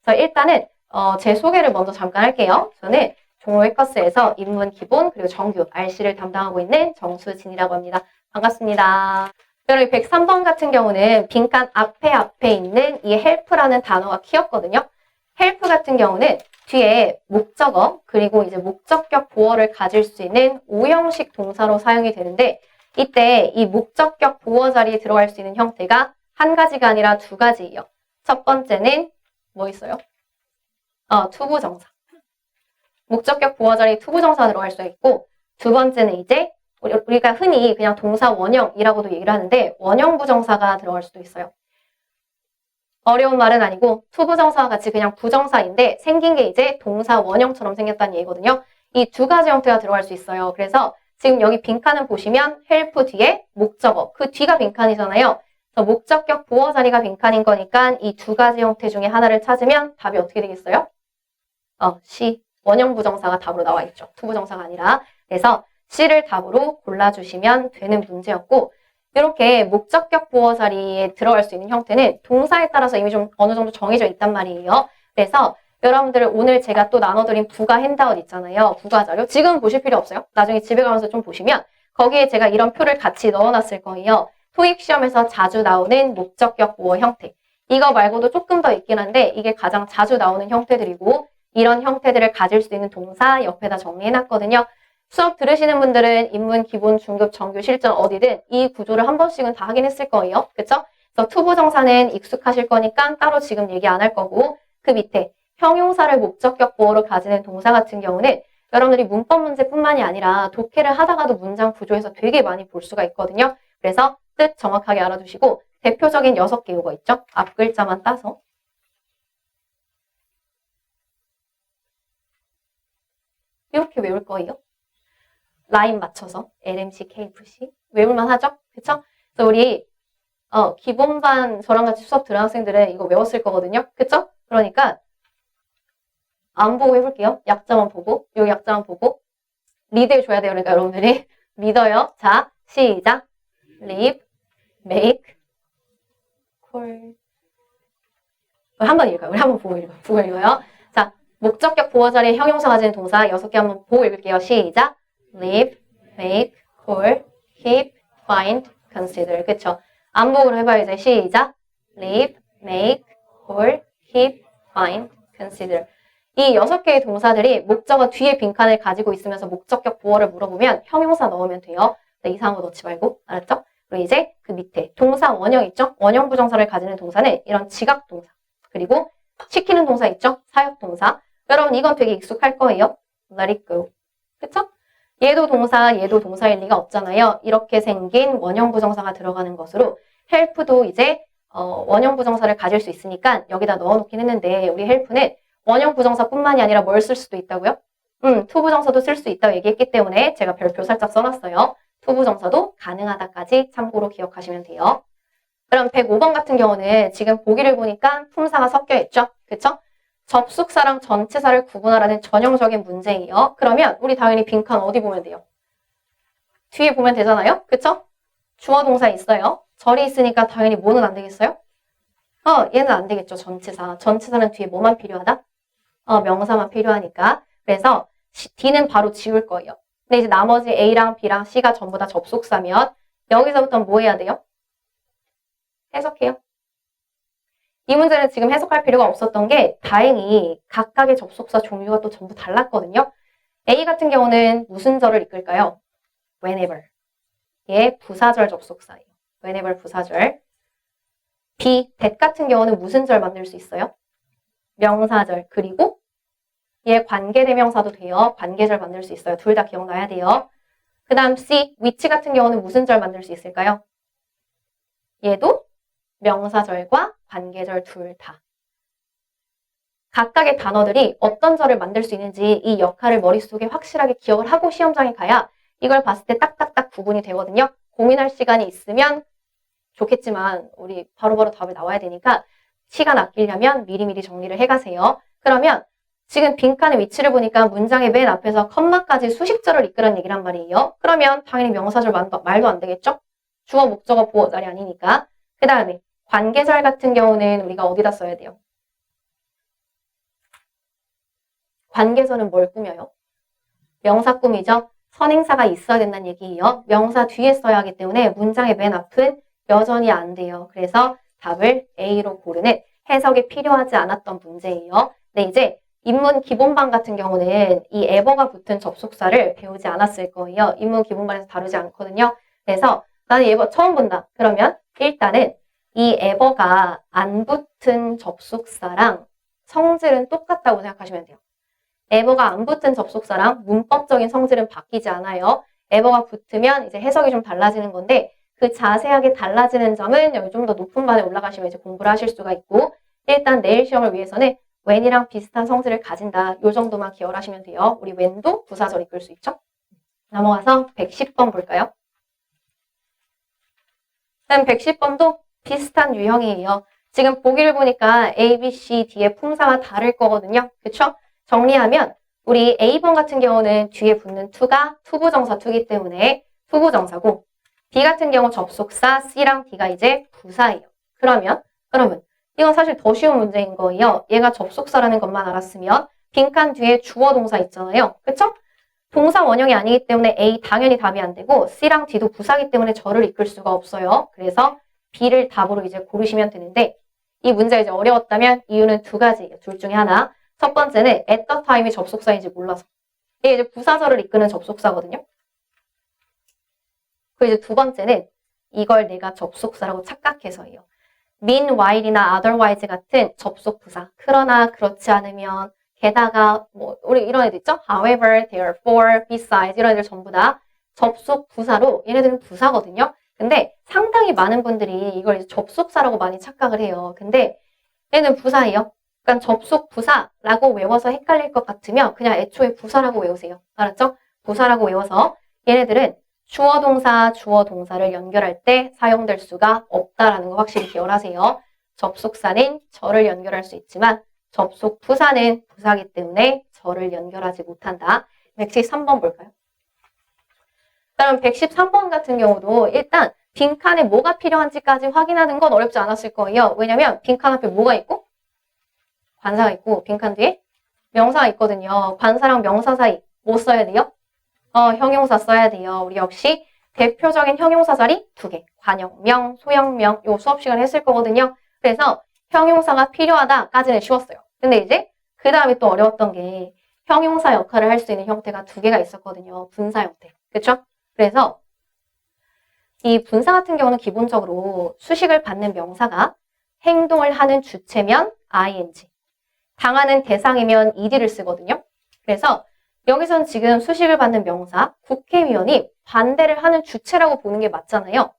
그래서 일단은 제 소개를 먼저 잠깐 할게요. 저는 종로 해커스에서 인문 기본 그리고 정규 RC를 담당하고 있는 정수진이라고 합니다. 반갑습니다. 여러분 103번 같은 경우는 빈칸 앞에 있는 이 help라는 단어가 키였거든요. help 같은 경우는 뒤에 목적어 그리고 이제 목적격 보어를 가질 수 있는 오형식 동사로 사용이 되는데 이때 이 목적격 보어 자리에 들어갈 수 있는 형태가 한 가지가 아니라 두 가지예요. 첫 번째는 뭐 있어요? 투부정사. 목적격 보어 자리에 투부정사 들어갈 수 있고 두 번째는 이제 우리가 흔히 그냥 동사 원형이라고도 얘기를 하는데 원형 부정사가 들어갈 수도 있어요. 어려운 말은 아니고 투부정사와 같이 그냥 부정사인데 생긴 게 이제 동사 원형처럼 생겼다는 얘기거든요. 이 두 가지 형태가 들어갈 수 있어요. 그래서 지금 여기 빈칸을 보시면 help 뒤에 목적어, 그 뒤가 빈칸이잖아요. 그래서 목적격 보어 자리가 빈칸인 거니까 이 두 가지 형태 중에 하나를 찾으면 답이 어떻게 되겠어요? C. 원형 부정사가 답으로 나와 있죠. 투부정사가 아니라. 그래서 C를 답으로 골라주시면 되는 문제였고 이렇게 목적격 보어 자리에 들어갈 수 있는 형태는 동사에 따라서 이미 좀 어느 정도 정해져 있단 말이에요. 그래서 여러분들 오늘 제가 또 나눠드린 부가 핸드아웃 있잖아요. 부가 자료. 지금 보실 필요 없어요. 나중에 집에 가면서 좀 보시면 거기에 제가 이런 표를 같이 넣어놨을 거예요. 토익 시험에서 자주 나오는 목적격 보어 형태. 이거 말고도 조금 더 있긴 한데 이게 가장 자주 나오는 형태들이고 이런 형태들을 가질 수 있는 동사 옆에다 정리해놨거든요. 수업 들으시는 분들은 인문, 기본, 중급, 정규, 실전 어디든 이 구조를 한 번씩은 다 하긴 했을 거예요. 그쵸? 그래서 투부정사는 익숙하실 거니까 따로 지금 얘기 안 할 거고 그 밑에 형용사를 목적격 보어로 가지는 동사 같은 경우는 여러분들이 문법 문제뿐만이 아니라 독해를 하다가도 문장 구조에서 되게 많이 볼 수가 있거든요. 그래서 뜻 정확하게 알아두시고 대표적인 6개 요거 있죠? 앞 글자만 따서 이렇게 외울 거예요. 라인 맞춰서 LMC, KFC 외울만 하죠? 그쵸? 그래서 우리 기본반 저랑 같이 수업 들은 학생들은 이거 외웠을 거거든요. 그쵸? 그러니까 안 보고 해볼게요. 약자만 보고 여기 약자만 보고 리드 해줘야 돼요. 그러니까 여러분들이 리더요. 자, 시작. live, make, call. 한번 읽어요. 우리 한번 보고 읽어요. 보고 읽어요. 자, 목적격 보어 자리에 형용사 가지는 동사 6개 한번 보고 읽을게요. 시작. live, make, call, keep, find, consider. 그쵸? 안보고로 해봐요. 이제 시작. live, make, call, keep, find, consider. 이 6개의 동사들이 목적어 뒤에 빈칸을 가지고 있으면서 목적격 보어를 물어보면 형용사 넣으면 돼요. 이상한 거 넣지 말고. 알았죠? 그리고 이제 그 밑에 동사 원형 있죠? 원형 부정사를 가지는 동사는 이런 지각 동사. 그리고 시키는 동사 있죠? 사역 동사. 여러분 이건 되게 익숙할 거예요. let it go. 그쵸? 얘도 동사일 리가 없잖아요. 이렇게 생긴 원형 부정사가 들어가는 것으로 help도 이제 원형 부정사를 가질 수 있으니까 여기다 넣어놓긴 했는데 우리 help는 원형 부정사뿐만이 아니라 뭘 쓸 수도 있다고요? 투부정사도 쓸 수 있다고 얘기했기 때문에 제가 별표 살짝 써놨어요. 투부정사도 가능하다까지 참고로 기억하시면 돼요. 그럼 105번 같은 경우는 지금 보기를 보니까 품사가 섞여 있죠? 그쵸? 접속사랑 전치사를 구분하라는 전형적인 문제예요. 그러면 우리 당연히 빈칸 어디 보면 돼요? 뒤에 보면 되잖아요? 그쵸? 주어 동사 있어요. 절이 있으니까 당연히 뭐는 안 되겠어요? 얘는 안 되겠죠. 전치사. 전치사는 뒤에 뭐만 필요하다? 명사만 필요하니까. 그래서 D는 바로 지울 거예요. 근데 이제 나머지 A랑 B랑 C가 전부 다 접속사면 여기서부터 뭐 해야 돼요? 해석해요. 이 문제는 지금 해석할 필요가 없었던 게 다행히 각각의 접속사 종류가 또 전부 달랐거든요. A 같은 경우는 무슨 절을 이끌까요? whenever. 얘 부사절 접속사예요. whenever 부사절. B, that 같은 경우는 무슨 절 만들 수 있어요? 명사절. 그리고 얘 관계대명사도 돼요. 관계절 만들 수 있어요. 둘 다 기억나야 돼요. 그 다음 C, which 같은 경우는 무슨 절 만들 수 있을까요? 얘도 명사절과 관계절 둘 다. 각각의 단어들이 어떤 절을 만들 수 있는지 이 역할을 머릿속에 확실하게 기억을 하고 시험장에 가야 이걸 봤을 때 딱딱딱 구분이 되거든요. 고민할 시간이 있으면 좋겠지만 우리 바로바로 답이 나와야 되니까 시간 아끼려면 미리미리 정리를 해가세요. 그러면 지금 빈칸의 위치를 보니까 문장의 맨 앞에서 컴마까지 수식절을 이끄라는 얘기란 말이에요. 그러면 당연히 명사절 말도 안 되겠죠? 주어, 목적어, 보어 자리 아니니까. 그 다음에 관계절 같은 경우는 우리가 어디다 써야 돼요? 관계서는 뭘 꾸며요? 명사 꾸미죠? 선행사가 있어야 된다는 얘기예요. 명사 뒤에 써야 하기 때문에 문장의 맨 앞은 여전히 안 돼요. 그래서 답을 A로 고르는 해석이 필요하지 않았던 문제예요. 근데 이제 인문 기본반 같은 경우는 이 ever가 붙은 접속사를 배우지 않았을 거예요. 인문 기본반에서 다루지 않거든요. 그래서 나는 ever 처음 본다. 그러면 일단은 이 ever가 안 붙은 접속사랑 성질은 똑같다고 생각하시면 돼요. ever가 안 붙은 접속사랑 문법적인 성질은 바뀌지 않아요. ever가 붙으면 이제 해석이 좀 달라지는 건데 그 자세하게 달라지는 점은 여기 좀 더 높은 반에 올라가시면 이제 공부를 하실 수가 있고 일단 내일 시험을 위해서는 when이랑 비슷한 성질을 가진다. 요 정도만 기억하시면 돼요. 우리 when도 부사절 이끌 수 있죠. 넘어가서 110번 볼까요? 그럼 110번도 비슷한 유형이에요. 지금 보기를 보니까 A, B, C, D의 품사가 다를 거거든요. 그쵸? 정리하면 우리 A번 같은 경우는 뒤에 붙는 to가 투부정사 to이기 때문에 투부정사고 B 같은 경우 접속사 C랑 D가 이제 부사예요. 그러면 이건 사실 더 쉬운 문제인 거예요. 얘가 접속사라는 것만 알았으면 빈칸 뒤에 주어 동사 있잖아요. 그쵸? 동사 원형이 아니기 때문에 A 당연히 답이 안 되고 C랑 D도 부사기 때문에 저를 이끌 수가 없어요. 그래서 B를 답으로 이제 고르시면 되는데 이 문제가 이제 어려웠다면 이유는 두 가지예요. 둘 중에 하나. 첫 번째는 at the time이 접속사인지 몰라서. 이게 이제 부사절을 이끄는 접속사거든요. 그리고 이제 두 번째는 이걸 내가 접속사라고 착각해서예요. meanwhile이나 otherwise 같은 접속 부사. 그러나 그렇지 않으면 게다가 뭐 우리 이런 애들 있죠? however, therefore, besides 이런 애들 전부 다 접속 부사로 얘네들은 부사거든요. 근데 상당히 많은 분들이 이걸 이제 접속사라고 많이 착각을 해요. 근데 얘는 부사예요. 그러니까 접속 부사라고 외워서 헷갈릴 것 같으면 그냥 애초에 부사라고 외우세요. 알았죠? 부사라고 외워서 얘네들은 주어 동사, 주어 동사를 연결할 때 사용될 수가 없다라는 거 확실히 기억하세요. 접속사는 절을 연결할 수 있지만 접속 부사는 부사기 때문에 절을 연결하지 못한다. 113번 볼까요? 그럼 113번 같은 경우도 일단 빈칸에 뭐가 필요한지까지 확인하는 건 어렵지 않았을 거예요. 왜냐면 빈칸 앞에 뭐가 있고? 관사가 있고 빈칸 뒤에 명사가 있거든요. 관사랑 명사 사이 뭐 써야 돼요? 형용사 써야 돼요. 우리 역시 대표적인 형용사 자리 2개. 관형명, 소형명 요 수업 시간 했을 거거든요. 그래서 형용사가 필요하다까지는 쉬웠어요. 근데 이제 그 다음에 또 어려웠던 게 형용사 역할을 할 수 있는 형태가 2개가 있었거든요. 분사 형태. 그쵸? 그래서 이 분사 같은 경우는 기본적으로 수식을 받는 명사가 행동을 하는 주체면 ing, 당하는 대상이면 ed를 쓰거든요. 그래서 여기선 지금 수식을 받는 명사, 국회의원이 반대를 하는 주체라고 보는 게 맞잖아요.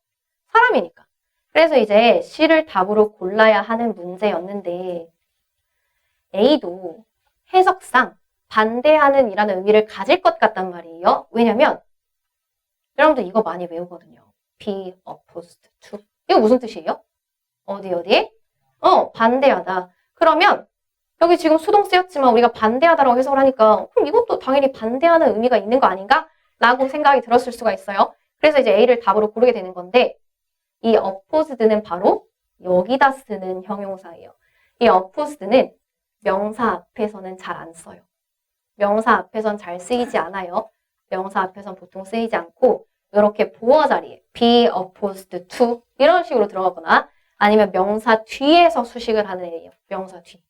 사람이니까. 그래서 이제 C를 답으로 골라야 하는 문제였는데 A도 해석상 반대하는 이라는 의미를 가질 것 같단 말이에요. 왜냐면 여러분들 이거 많이 외우거든요. be opposed to. 이거 무슨 뜻이에요? 어디에? 반대하다. 그러면 여기 지금 수동 쓰였지만 우리가 반대하다라고 해석을 하니까 그럼 이것도 당연히 반대하는 의미가 있는 거 아닌가? 라고 생각이 들었을 수가 있어요. 그래서 이제 A를 답으로 고르게 되는 건데 이 opposed는 바로 여기다 쓰는 형용사예요. 이 opposed는 명사 앞에서는 잘 안 써요. 명사 앞에선 잘 쓰이지 않아요. 명사 앞에선 보통 쓰이지 않고 이렇게 보어 자리에 be opposed to 이런 식으로 들어가거나 아니면 명사 뒤에서 수식을 하는 애예요. 명사 뒤.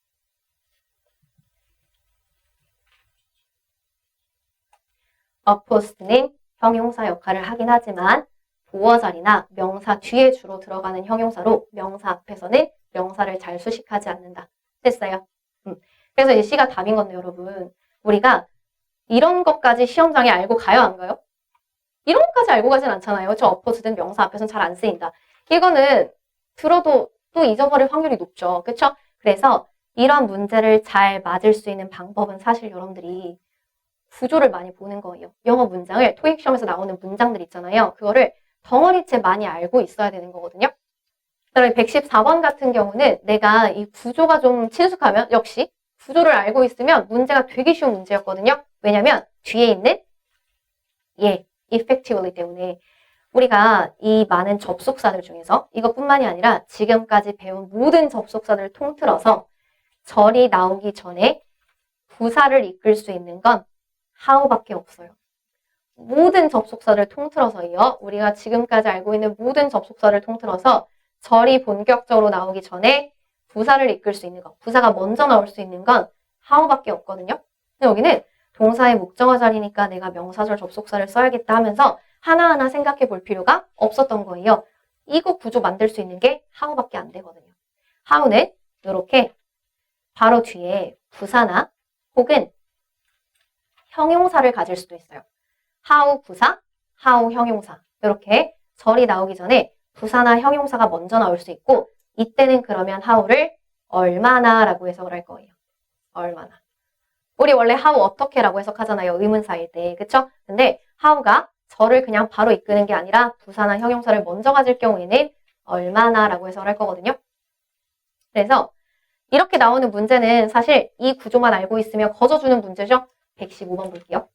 opposed는 형용사 역할을 하긴 하지만 보어 자리나 명사 뒤에 주로 들어가는 형용사로 명사 앞에서는 명사를 잘 수식하지 않는다. 됐어요? 그래서 이제 C가 답인 건데 여러분 우리가 이런 것까지 시험장에 알고 가요 안 가요? 이런 것까지 알고 가진 않잖아요. 저 opposed는 명사 앞에서는 잘 안 쓰인다. 이거는 들어도 또 잊어버릴 확률이 높죠. 그쵸? 그래서 이런 문제를 잘 맞을 수 있는 방법은 사실 여러분들이 구조를 많이 보는 거예요. 영어 문장을 토익 시험에서 나오는 문장들 있잖아요. 그거를 덩어리째 많이 알고 있어야 되는 거거든요. 그다음에 114번 같은 경우는 내가 이 구조가 좀 친숙하면 역시 구조를 알고 있으면 문제가 되게 쉬운 문제였거든요. 왜냐면 뒤에 있는 effectively 때문에 우리가 이 많은 접속사들 중에서 이것뿐만이 아니라 지금까지 배운 모든 접속사들을 통틀어서 절이 나오기 전에 부사를 이끌 수 있는 건 how밖에 없어요. 모든 접속사를 통틀어서요. 우리가 지금까지 알고 있는 모든 접속사를 통틀어서 절이 본격적으로 나오기 전에 부사를 이끌 수 있는 것, 부사가 먼저 나올 수 있는 건 how밖에 없거든요. 근데 여기는 동사의 목적어 자리니까 내가 명사절 접속사를 써야겠다 하면서 하나하나 생각해 볼 필요가 없었던 거예요. 이거 구조 만들 수 있는 게 how밖에 안 되거든요. how는 이렇게 바로 뒤에 부사나 혹은 형용사를 가질 수도 있어요. how 부사, how 형용사 이렇게 절이 나오기 전에 부사나 형용사가 먼저 나올 수 있고 이때는 그러면 how를 얼마나 라고 해석을 할 거예요. 얼마나. 우리 원래 how 어떻게 라고 해석하잖아요. 의문사일 때. 그쵸? 근데 how가 절을 그냥 바로 이끄는 게 아니라 부사나 형용사를 먼저 가질 경우에는 얼마나 라고 해석을 할 거거든요. 그래서 이렇게 나오는 문제는 사실 이 구조만 알고 있으면 거저주는 문제죠. 115번 볼게요.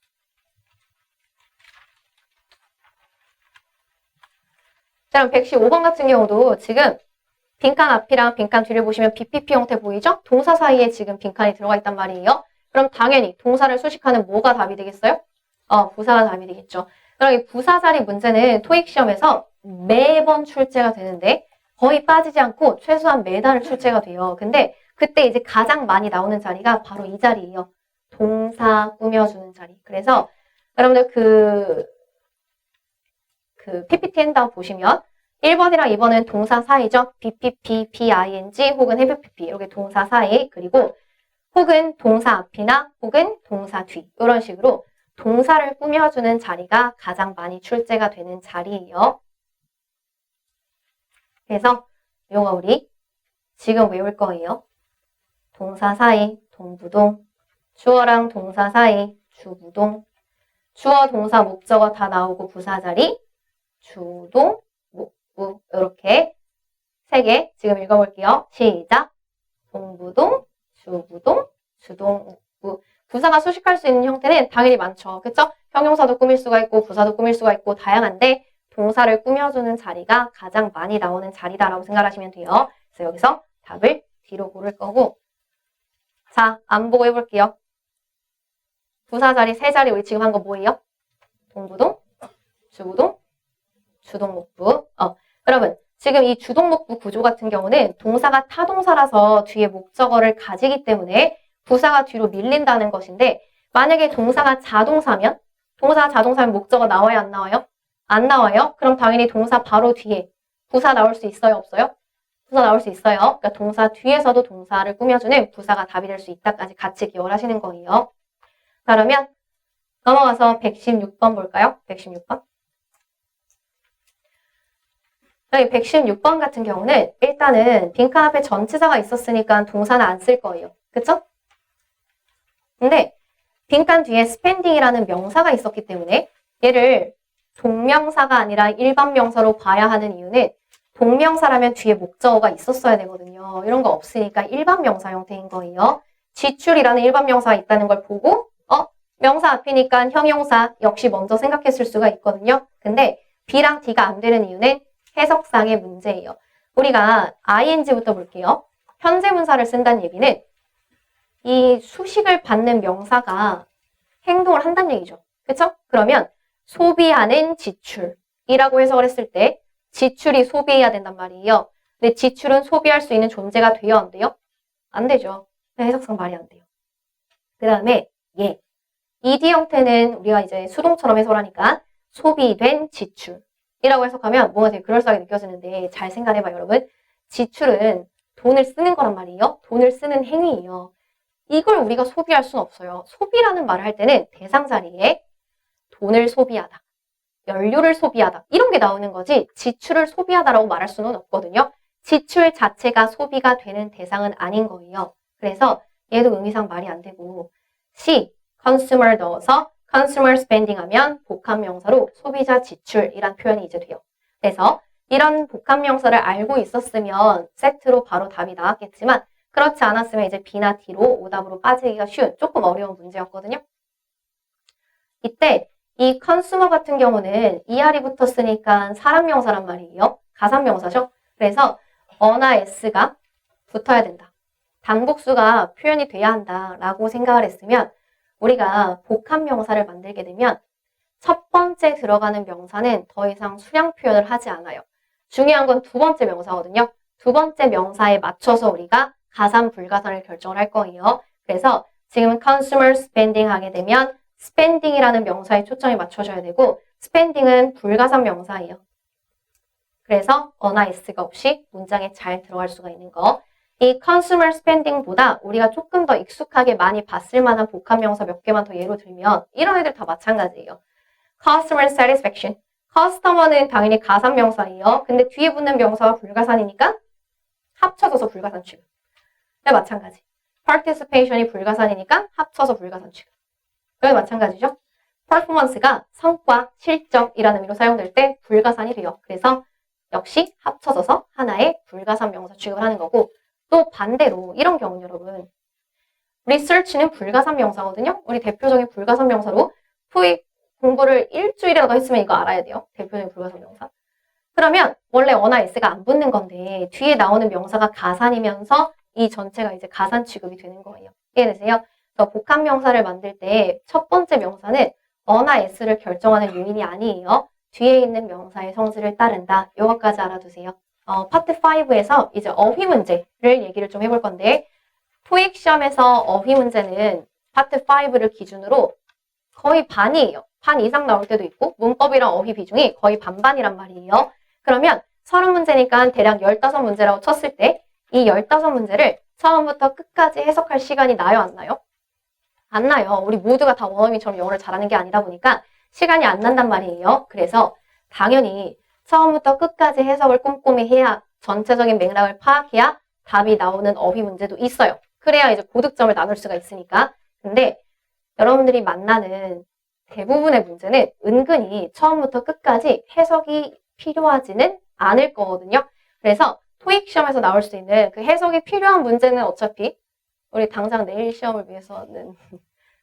자, 그럼 115번 같은 경우도 지금 빈칸 앞이랑 빈칸 뒤를 보시면 BPP 형태 보이죠? 동사 사이에 지금 빈칸이 들어가 있단 말이에요. 그럼 당연히 동사를 수식하는 뭐가 답이 되겠어요? 부사가 답이 되겠죠. 그럼 이 부사 자리 문제는 토익 시험에서 매번 출제가 되는데 거의 빠지지 않고 최소한 매달 출제가 돼요. 근데 그때 이제 가장 많이 나오는 자리가 바로 이 자리예요. 동사 꾸며주는 자리. 그래서 여러분들 그 PPT 핸드아웃 보시면 1번이랑 2번은 동사 사이죠. BPP, BING 혹은 FPP 이렇게 동사 사이 그리고 혹은 동사 앞이나 혹은 동사 뒤 이런 식으로 동사를 꾸며주는 자리가 가장 많이 출제가 되는 자리예요. 그래서 이거 우리 지금 외울 거예요. 동사 사이, 동부동, 주어랑 동사 사이, 주부동, 주어, 동사, 목적어 다 나오고 부사 자리, 주동, 목부 이렇게 3개 지금 읽어볼게요. 시작! 동부동, 주부동, 주동, 목부 부사가 수식할 수 있는 형태는 당연히 많죠. 그쵸? 형용사도 꾸밀 수가 있고 부사도 꾸밀 수가 있고 다양한데 동사를 꾸며주는 자리가 가장 많이 나오는 자리다라고 생각하시면 돼요. 그래서 여기서 답을 뒤로 고를 거고 자, 안 보고 해볼게요. 부사 자리 3자리 우리 지금 한 거 뭐예요? 동부동, 주부동, 주동목부. 여러분 지금 이 주동목부 구조 같은 경우는 동사가 타동사라서 뒤에 목적어를 가지기 때문에 부사가 뒤로 밀린다는 것인데 만약에 동사가 자동사면 목적어 나와요? 안 나와요? 안 나와요? 그럼 당연히 동사 바로 뒤에 부사 나올 수 있어요? 없어요? 부사 나올 수 있어요. 그러니까 동사 뒤에서도 동사를 꾸며주는 부사가 답이 될 수 있다까지 같이 기억을 하시는 거예요. 그러면 넘어가서 116번 볼까요? 116번. 여기 116번 같은 경우는 일단은 빈칸 앞에 전치사가 있었으니까 동사는 안 쓸 거예요. 그쵸? 근데 빈칸 뒤에 spending이라는 명사가 있었기 때문에 얘를 동명사가 아니라 일반 명사로 봐야 하는 이유는 동명사라면 뒤에 목적어가 있었어야 되거든요. 이런 거 없으니까 일반 명사 형태인 거예요. 지출이라는 일반 명사가 있다는 걸 보고 명사 앞이니까 형용사 역시 먼저 생각했을 수가 있거든요. 근데 B랑 D가 안 되는 이유는 해석상의 문제예요. 우리가 ing부터 볼게요. 현재 분사를 쓴다는 얘기는 이 수식을 받는 명사가 행동을 한다는 얘기죠. 그쵸? 그러면 소비하는 지출이라고 해석을 했을 때 지출이 소비해야 된단 말이에요. 근데 지출은 소비할 수 있는 존재가 돼요? 안 돼요? 안 되죠. 해석상 말이 안 돼요. 그 다음에 예. ED 형태는 우리가 이제 수동처럼 해석을 하니까 소비된 지출이라고 해석하면 뭔가 되게 그럴싸하게 느껴지는데 잘 생각해봐요, 여러분. 지출은 돈을 쓰는 거란 말이에요. 돈을 쓰는 행위예요. 이걸 우리가 소비할 수는 없어요. 소비라는 말을 할 때는 대상 자리에 돈을 소비하다, 연료를 소비하다 이런 게 나오는 거지 지출을 소비하다라고 말할 수는 없거든요. 지출 자체가 소비가 되는 대상은 아닌 거예요. 그래서 얘도 의미상 말이 안 되고 C, consumer 넣어서 consumer spending 하면 복합명사로 소비자 지출이란 표현이 이제 돼요. 그래서 이런 복합명사를 알고 있었으면 세트로 바로 답이 나왔겠지만 그렇지 않았으면 이제 B나 D로 오답으로 빠지기가 쉬운 조금 어려운 문제였거든요. 이때 이 consumer 같은 경우는 ER이 붙었으니까 사람명사란 말이에요. 가산명사죠. 그래서 어나 S가 붙어야 된다. 단복수가 표현이 돼야 한다라고 생각을 했으면 우리가 복합명사를 만들게 되면 첫 번째 들어가는 명사는 더 이상 수량 표현을 하지 않아요. 중요한 건 두 번째 명사거든요. 두 번째 명사에 맞춰서 우리가 가산, 불가산을 결정을 할 거예요. 그래서 지금 consumer spending 하게 되면 spending이라는 명사에 초점이 맞춰져야 되고 spending은 불가산 명사예요. 그래서 어나 s가 없이 문장에 잘 들어갈 수가 있는 거. 이 consumer spending보다 우리가 조금 더 익숙하게 많이 봤을 만한 복합명사 몇 개만 더 예로 들면 이런 애들 다 마찬가지예요. customer satisfaction. 커스터머는 당연히 가산명사예요. 근데 뒤에 붙는 명사가 불가산이니까 합쳐져서 불가산 취급. 네, 마찬가지. participation이 불가산이니까 합쳐서 불가산 취급. 여기 마찬가지죠. performance가 성과, 실적이라는 의미로 사용될 때 불가산이 돼요. 그래서 역시 합쳐져서 하나의 불가산 명사 취급을 하는 거고 또 반대로 이런 경우는 여러분 research는 불가산 명사거든요. 우리 대표적인 불가산 명사로 토익 공부를 일주일이라도 했으면 이거 알아야 돼요. 대표적인 불가산 명사. 그러면 원래 어나 s가 안 붙는 건데 뒤에 나오는 명사가 가산이면서 이 전체가 이제 가산 취급이 되는 거예요. 이해되세요? 그래서 복합 명사를 만들 때 첫 번째 명사는 어나 s를 결정하는 요인이 아니에요. 뒤에 있는 명사의 성질을 따른다. 이것까지 알아두세요. 파트 5에서 이제 어휘 문제를 얘기를 좀 해볼 건데 토익 시험에서 어휘 문제는 파트 5를 기준으로 거의 반이에요. 반 이상 나올 때도 있고 문법이랑 어휘 비중이 거의 반반이란 말이에요. 그러면 30문제니까 대략 15문제라고 쳤을 때 이 15문제를 처음부터 끝까지 해석할 시간이 나요, 안 나요? 안 나요. 우리 모두가 다 원어민처럼 영어를 잘하는 게 아니다 보니까 시간이 안 난단 말이에요. 그래서 당연히 처음부터 끝까지 해석을 꼼꼼히 해야 전체적인 맥락을 파악해야 답이 나오는 어휘 문제도 있어요. 그래야 이제 고득점을 나눌 수가 있으니까. 근데 여러분들이 만나는 대부분의 문제는 은근히 처음부터 끝까지 해석이 필요하지는 않을 거거든요. 그래서 토익 시험에서 나올 수 있는 그 해석이 필요한 문제는 어차피 우리 당장 내일 시험을 위해서는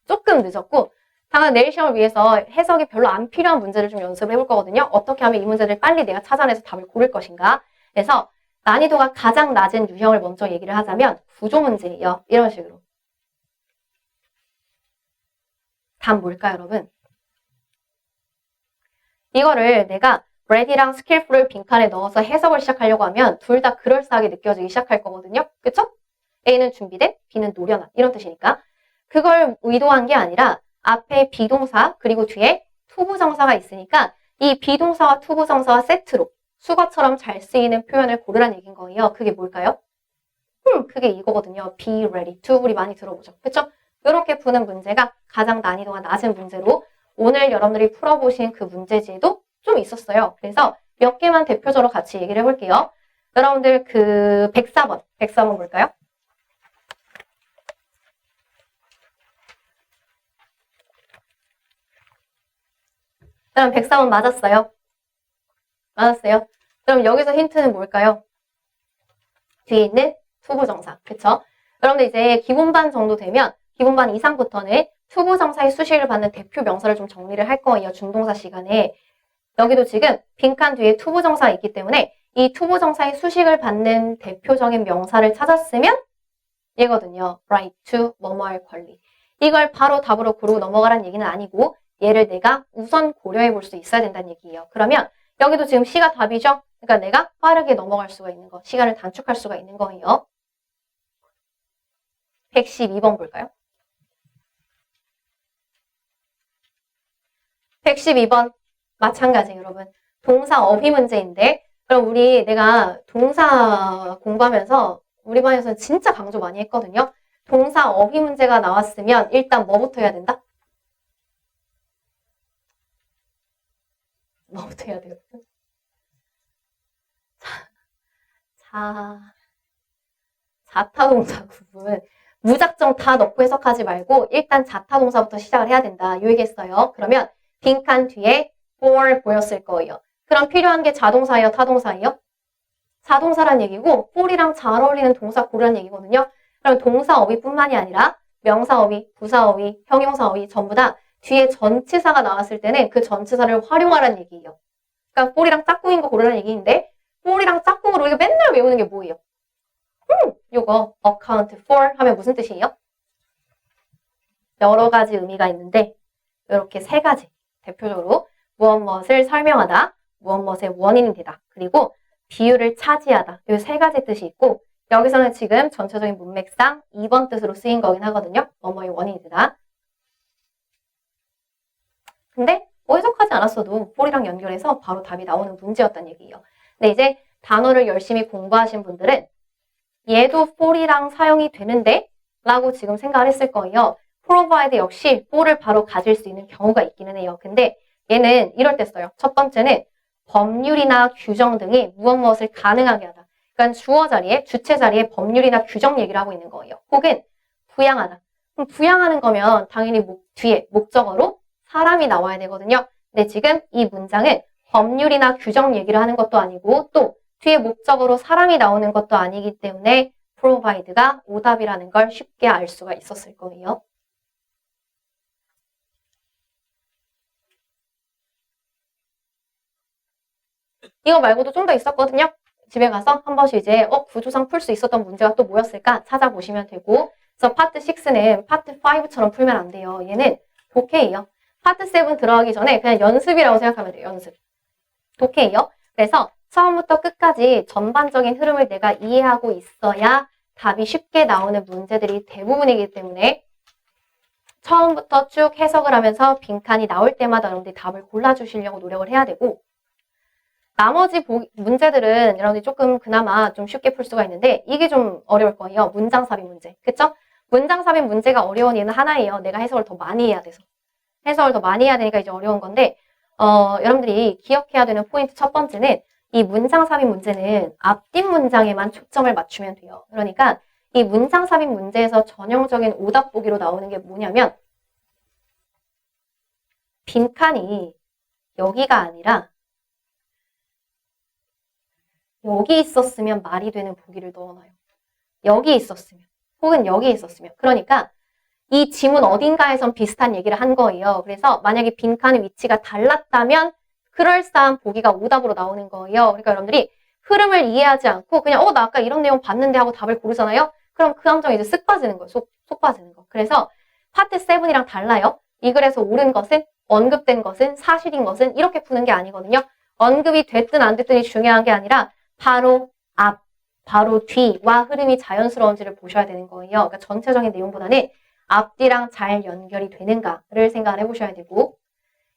조금 늦었고 당장 내일 시험을 위해서 해석이 별로 안 필요한 문제를 좀 연습을 해볼 거거든요. 어떻게 하면 이 문제를 빨리 내가 찾아내서 답을 고를 것인가. 그래서 난이도가 가장 낮은 유형을 먼저 얘기를 하자면 구조 문제예요. 이런 식으로. 답 뭘까요, 여러분? 이거를 내가 ready랑 skillful을 빈칸에 넣어서 해석을 시작하려고 하면 둘 다 그럴싸하게 느껴지기 시작할 거거든요. 그쵸? A는 준비된, B는 노련한 이런 뜻이니까 그걸 의도한 게 아니라 앞에 비동사 그리고 뒤에 투부정사가 있으니까 이 비동사와 투부정사와 세트로 수거처럼 잘 쓰이는 표현을 고르란 얘기인 거예요. 그게 뭘까요? 그게 이거거든요. be ready to. 우리 많이 들어보죠. 그쵸? 이렇게 푸는 문제가 가장 난이도가 낮은 문제로 오늘 여러분들이 풀어보신 그 문제지에도 좀 있었어요. 그래서 몇 개만 대표적으로 같이 얘기를 해볼게요. 여러분들 그 104번 볼까요? 그럼 104번 맞았어요? 맞았어요? 그럼 여기서 힌트는 뭘까요? 뒤에 있는 투부정사. 그쵸? 여러분들 이제 기본반 정도 되면 기본반 이상부터는 투부정사의 수식을 받는 대표 명사를 좀 정리를 할 거예요. 중동사 시간에. 여기도 지금 빈칸 뒤에 투부정사가 있기 때문에 이 투부정사의 수식을 받는 대표적인 명사를 찾았으면 얘거든요. right to 뭐뭐할 권리. 이걸 바로 답으로 고르고 넘어가라는 얘기는 아니고 얘를 내가 우선 고려해 볼 수 있어야 된다는 얘기예요. 그러면 여기도 지금 C가 답이죠? 그러니까 내가 빠르게 넘어갈 수가 있는 거, 시간을 단축할 수가 있는 거예요. 112번 볼까요? 112번 마찬가지 여러분. 동사 어휘 문제인데 그럼 내가 동사 공부하면서 우리 반에서는 진짜 강조 많이 했거든요. 동사 어휘 문제가 나왔으면 일단 뭐부터 해야 된다? 뭐부터 해야 돼요? 자타동사 구분. 무작정 다 넣고 해석하지 말고 일단 자타동사부터 시작을 해야 된다. 요 얘기했어요. 그러면 빈칸 뒤에 for 보였을 거예요. 그럼 필요한 게 자동사예요? 타동사예요? 자동사란 얘기고 for이랑 잘 어울리는 동사 고르란 얘기거든요. 그럼 동사 어휘뿐만이 아니라 명사 어휘, 부사 어휘, 형용사 어휘 전부 다 뒤에 전치사가 나왔을 때는 그 전치사를 활용하라는 얘기예요. 그러니까 for이랑 짝꿍인 거 고르라는 얘기인데 for이랑 짝꿍으로 이거 맨날 외우는 게 뭐예요? 요거 account for 하면 무슨 뜻이에요? 여러 가지 의미가 있는데 이렇게 세 가지 대표적으로 무엇무엇을 설명하다, 무엇무엇의 원인이 되다, 그리고 비율을 차지하다 이 세 가지 뜻이 있고 여기서는 지금 전체적인 문맥상 2번 뜻으로 쓰인 거긴 하거든요. 뭐뭐의 원인이 되다. 근데 뭐 해석하지 않았어도 for이랑 연결해서 바로 답이 나오는 문제였단 얘기예요. 근데 이제 단어를 열심히 공부하신 분들은 얘도 for이랑 사용이 되는데 라고 지금 생각을 했을 거예요. provide 역시 for를 바로 가질 수 있는 경우가 있기는 해요. 근데 얘는 이럴 때 써요. 첫 번째는 법률이나 규정 등이 무엇을 가능하게 하다. 그러니까 주어 자리에, 주체 자리에 법률이나 규정 얘기를 하고 있는 거예요. 혹은 부양하다. 그럼 부양하는 거면 당연히 뒤에 목적어로 사람이 나와야 되거든요. 근데 지금 이 문장은 법률이나 규정 얘기를 하는 것도 아니고 또 뒤에 목적어로 사람이 나오는 것도 아니기 때문에 provide가 오답이라는 걸 쉽게 알 수가 있었을 거예요. 이거 말고도 좀 더 있었거든요. 집에 가서 한 번씩 이제 구조상 풀 수 있었던 문제가 또 뭐였을까 찾아보시면 되고 그래서 파트 6는 파트 5처럼 풀면 안 돼요. 얘는 독해예요. 파트 7 들어가기 전에 그냥 연습이라고 생각하면 돼요. 연습. 독해예요. 그래서 처음부터 끝까지 전반적인 흐름을 내가 이해하고 있어야 답이 쉽게 나오는 문제들이 대부분이기 때문에 처음부터 쭉 해석을 하면서 빈칸이 나올 때마다 여러분들이 답을 골라주시려고 노력을 해야 되고 나머지 문제들은 여러분들이 조금 그나마 좀 쉽게 풀 수가 있는데 이게 좀 어려울 거예요. 문장 삽입 문제. 그쵸? 문장 삽입 문제가 어려운 이유는 하나예요. 내가 해석을 더 많이 해야 돼서. 해석을 더 많이 해야 되니까 이제 어려운 건데 여러분들이 기억해야 되는 포인트 첫 번째는 이 문장 삽입 문제는 앞뒷 문장에만 초점을 맞추면 돼요. 그러니까 이 문장 삽입 문제에서 전형적인 오답 보기로 나오는 게 뭐냐면 빈칸이 여기가 아니라 여기 있었으면 말이 되는 보기를 넣어놔요. 여기 있었으면 혹은 여기 있었으면 그러니까 이 지문 어딘가에선 비슷한 얘기를 한 거예요. 그래서 만약에 빈칸의 위치가 달랐다면 그럴싸한 보기가 오답으로 나오는 거예요. 그러니까 여러분들이 흐름을 이해하지 않고 그냥 나 아까 이런 내용 봤는데 하고 답을 고르잖아요. 그럼 그 함정에 이제 쓱 빠지는 거예요. 쏙 빠지는 거. 그래서 파트 7이랑 달라요. 이 글에서 옳은 것은 언급된 것은 사실인 것은 이렇게 푸는 게 아니거든요. 언급이 됐든 안 됐든이 중요한 게 아니라 바로 앞, 바로 뒤와 흐름이 자연스러운지를 보셔야 되는 거예요. 그러니까 전체적인 내용보다는 앞뒤랑 잘 연결이 되는가를 생각을 해보셔야 되고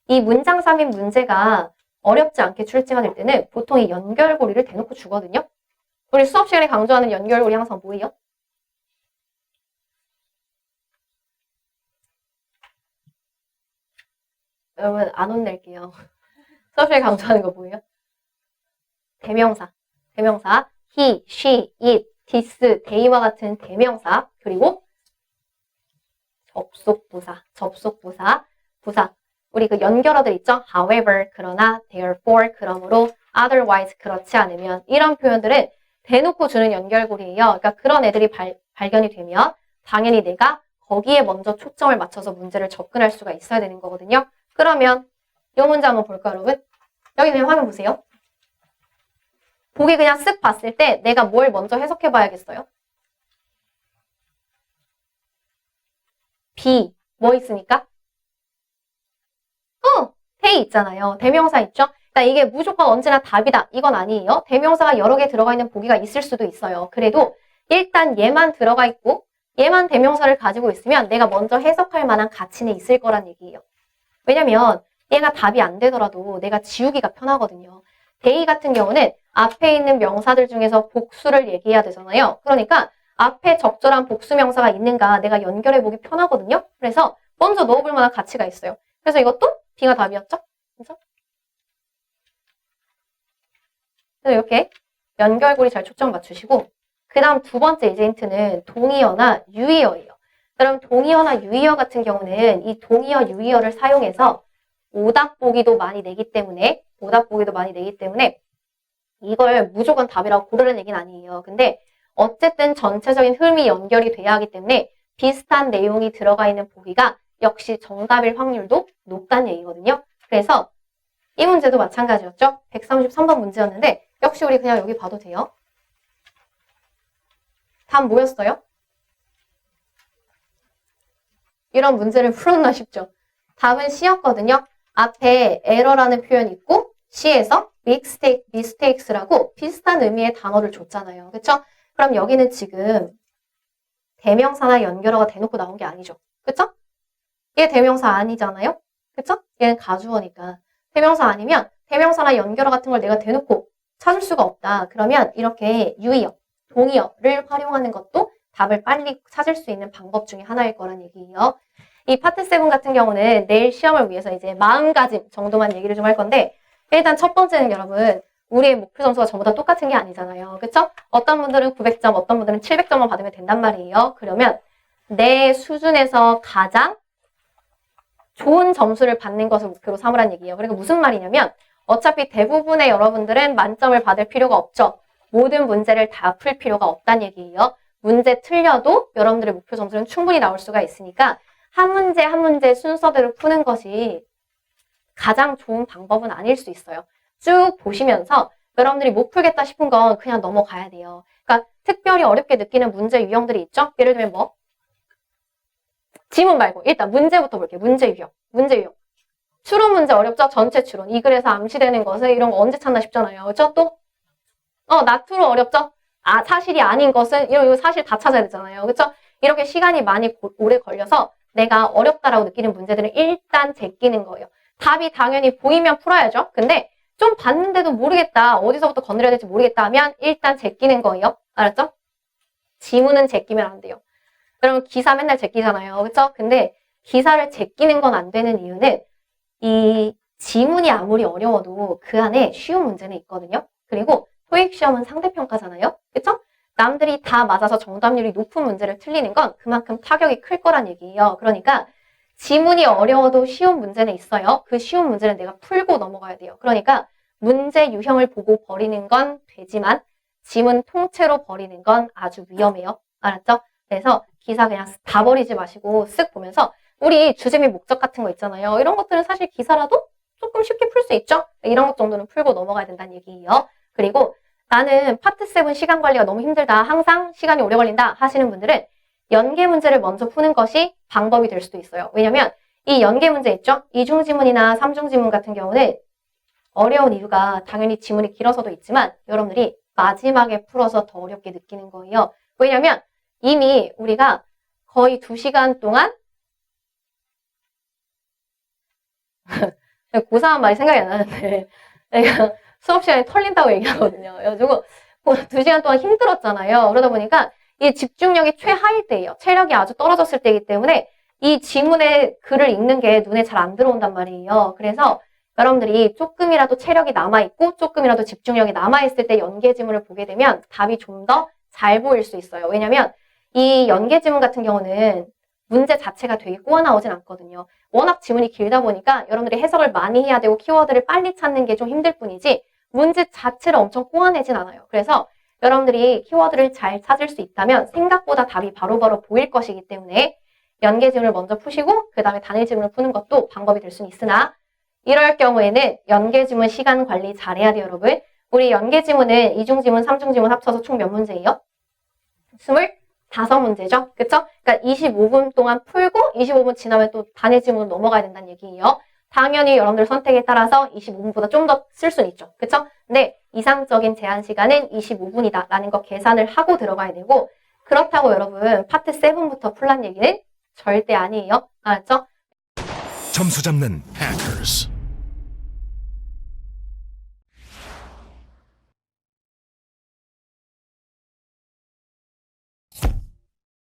이 문장 삽입 문제가 어렵지 않게 출제가 될 때는 보통 이 연결고리를 대놓고 주거든요. 우리 수업 시간에 강조하는 연결고리 항상 뭐예요? 여러분 안 혼낼게요. 수업 시간에 강조하는 거 뭐예요? 대명사. he, she, it, this, they와 같은 대명사 그리고 접속부사, 부사. 우리 그 연결어들 있죠? however, 그러나, therefore, 그러므로, otherwise, 그렇지 않으면 이런 표현들은 대놓고 주는 연결고리예요. 그러니까 그런 애들이 발견이 되면 당연히 내가 거기에 먼저 초점을 맞춰서 문제를 접근할 수가 있어야 되는 거거든요. 그러면 이 문제 한번 볼까요, 여러분? 여기 그냥 화면 보세요. 보기 그냥 쓱 봤을 때 내가 뭘 먼저 해석해 봐야겠어요? B, 뭐 있으니까? they 있잖아요. 대명사 있죠? 그러니까 이게 무조건 언제나 답이다. 이건 아니에요. 대명사가 여러 개 들어가 있는 보기가 있을 수도 있어요. 그래도 일단 얘만 들어가 있고 얘만 대명사를 가지고 있으면 내가 먼저 해석할 만한 가치는 있을 거란 얘기예요. 왜냐면 얘가 답이 안 되더라도 내가 지우기가 편하거든요. they 같은 경우는 앞에 있는 명사들 중에서 복수를 얘기해야 되잖아요. 그러니까 앞에 적절한 복수 명사가 있는가 내가 연결해보기 편하거든요. 그래서 먼저 넣어볼 만한 가치가 있어요. 그래서 이것도 B가 답이었죠? 그래서 이렇게 연결고리 잘 초점 맞추시고 그 다음 두 번째 이제 힌트는 동의어나 유의어예요. 그럼 동의어나 유의어 같은 경우는 이 동의어, 유의어를 사용해서 오답 보기도 많이 내기 때문에 이걸 무조건 답이라고 고르는 얘기는 아니에요. 근데 어쨌든 전체적인 흐름이 연결이 돼야 하기 때문에 비슷한 내용이 들어가 있는 보기가 역시 정답일 확률도 높다는 얘기거든요. 그래서 이 문제도 마찬가지였죠. 133번 문제였는데 역시 우리 그냥 여기 봐도 돼요. 답 뭐였어요? 이런 문제를 풀었나 싶죠. 답은 C였거든요. 앞에 error라는 표현이 있고 C에서 mistakes라고 비슷한 의미의 단어를 줬잖아요. 그쵸? 그럼 여기는 지금 대명사나 연결어가 대놓고 나온 게 아니죠. 그쵸? 얘 대명사 아니잖아요? 그쵸? 얘는 가주어니까. 대명사 아니면 대명사나 연결어 같은 걸 내가 대놓고 찾을 수가 없다. 그러면 이렇게 유의어, 동의어를 활용하는 것도 답을 빨리 찾을 수 있는 방법 중에 하나일 거란 얘기예요. 이 파트 7 같은 경우는 내일 시험을 위해서 이제 마음가짐 정도만 얘기를 좀 할 건데 일단 첫 번째는 여러분 우리의 목표 점수가 전부 다 똑같은 게 아니잖아요. 그쵸? 어떤 분들은 900점, 어떤 분들은 700점만 받으면 된단 말이에요. 그러면 내 수준에서 가장 좋은 점수를 받는 것을 목표로 삼으란 얘기예요. 그러니까 무슨 말이냐면 어차피 대부분의 여러분들은 만점을 받을 필요가 없죠. 모든 문제를 다 풀 필요가 없다는 얘기예요. 문제 틀려도 여러분들의 목표 점수는 충분히 나올 수가 있으니까 한 문제 한 문제 순서대로 푸는 것이 가장 좋은 방법은 아닐 수 있어요. 쭉 보시면서 여러분들이 못 풀겠다 싶은 건 그냥 넘어가야 돼요. 그러니까 특별히 어렵게 느끼는 문제 유형들이 있죠. 예를 들면 뭐? 지문 말고 일단 문제부터 볼게요. 문제 유형. 추론 문제 어렵죠? 전체 추론. 이 글에서 암시되는 것을 이런 거 언제 찾나 싶잖아요. 그렇죠? 또 나투로 어렵죠? 사실이 아닌 것은 이거 사실 다 찾아야 되잖아요. 그렇죠? 이렇게 시간이 많이 오래 걸려서 내가 어렵다라고 느끼는 문제들은 일단 제끼는 거예요. 답이 당연히 보이면 풀어야죠. 근데 좀 봤는데도 모르겠다. 어디서부터 건드려야 될지 모르겠다 하면 일단 제끼는 거예요. 알았죠? 지문은 제끼면 안 돼요. 그러면 기사 맨날 제끼잖아요. 그렇죠? 근데 기사를 제끼는 건 안 되는 이유는 이 지문이 아무리 어려워도 그 안에 쉬운 문제는 있거든요. 그리고 토익 시험은 상대평가잖아요. 그렇죠? 남들이 다 맞아서 정답률이 높은 문제를 틀리는 건 그만큼 타격이 클 거란 얘기예요. 그러니까 지문이 어려워도 쉬운 문제는 있어요. 그 쉬운 문제는 내가 풀고 넘어가야 돼요. 그러니까 문제 유형을 보고 버리는 건 되지만 지문 통째로 버리는 건 아주 위험해요. 알았죠? 그래서 기사 그냥 다 버리지 마시고 쓱 보면서 우리 주제 및 목적 같은 거 있잖아요. 이런 것들은 사실 기사라도 조금 쉽게 풀 수 있죠? 이런 것 정도는 풀고 넘어가야 된다는 얘기예요. 그리고 나는 파트 7 시간 관리가 너무 힘들다. 항상 시간이 오래 걸린다 하시는 분들은 연계 문제를 먼저 푸는 것이 방법이 될 수도 있어요. 왜냐면 이 연계 문제 있죠? 이중 지문이나 삼중 지문 같은 경우는 어려운 이유가 당연히 지문이 길어서도 있지만 여러분들이 마지막에 풀어서 더 어렵게 느끼는 거예요. 왜냐면 이미 우리가 거의 2시간 동안 고사한 말이 생각이 안 나는데 내가 수업 시간에 털린다고 얘기하거든요. 그래가지고 2시간 동안 힘들었잖아요. 그러다 보니까 이 집중력이 최하일 때예요. 체력이 아주 떨어졌을 때이기 때문에 이 지문의 글을 읽는 게 눈에 잘 안 들어온단 말이에요. 그래서 여러분들이 조금이라도 체력이 남아있고 조금이라도 집중력이 남아있을 때 연계 지문을 보게 되면 답이 좀 더 잘 보일 수 있어요. 왜냐면 이 연계 지문 같은 경우는 문제 자체가 되게 꼬아 나오진 않거든요. 워낙 지문이 길다 보니까 여러분들이 해석을 많이 해야 되고 키워드를 빨리 찾는 게 좀 힘들 뿐이지 문제 자체를 엄청 꼬아내진 않아요. 그래서 여러분들이 키워드를 잘 찾을 수 있다면 생각보다 답이 바로바로 보일 것이기 때문에 연계 지문을 먼저 푸시고 그 다음에 단일 지문을 푸는 것도 방법이 될 수는 있으나 이럴 경우에는 연계 지문 시간 관리 잘해야 돼요, 여러분. 우리 연계 지문은 이중 지문, 삼중 지문 합쳐서 총 몇 문제예요? 25문제죠? 그쵸? 그러니까 25분 동안 풀고 25분 지나면 또 단일 지문으로 넘어가야 된다는 얘기예요. 당연히 여러분들 선택에 따라서 25분보다 좀 더 쓸 수는 있죠. 그쵸? 근데 이상적인 제한 시간은 25분이다 라는 거 계산을 하고 들어가야 되고 그렇다고 여러분 파트 7부터 풀란 얘기는 절대 아니에요. 알았죠? 점수 잡는 Hackers.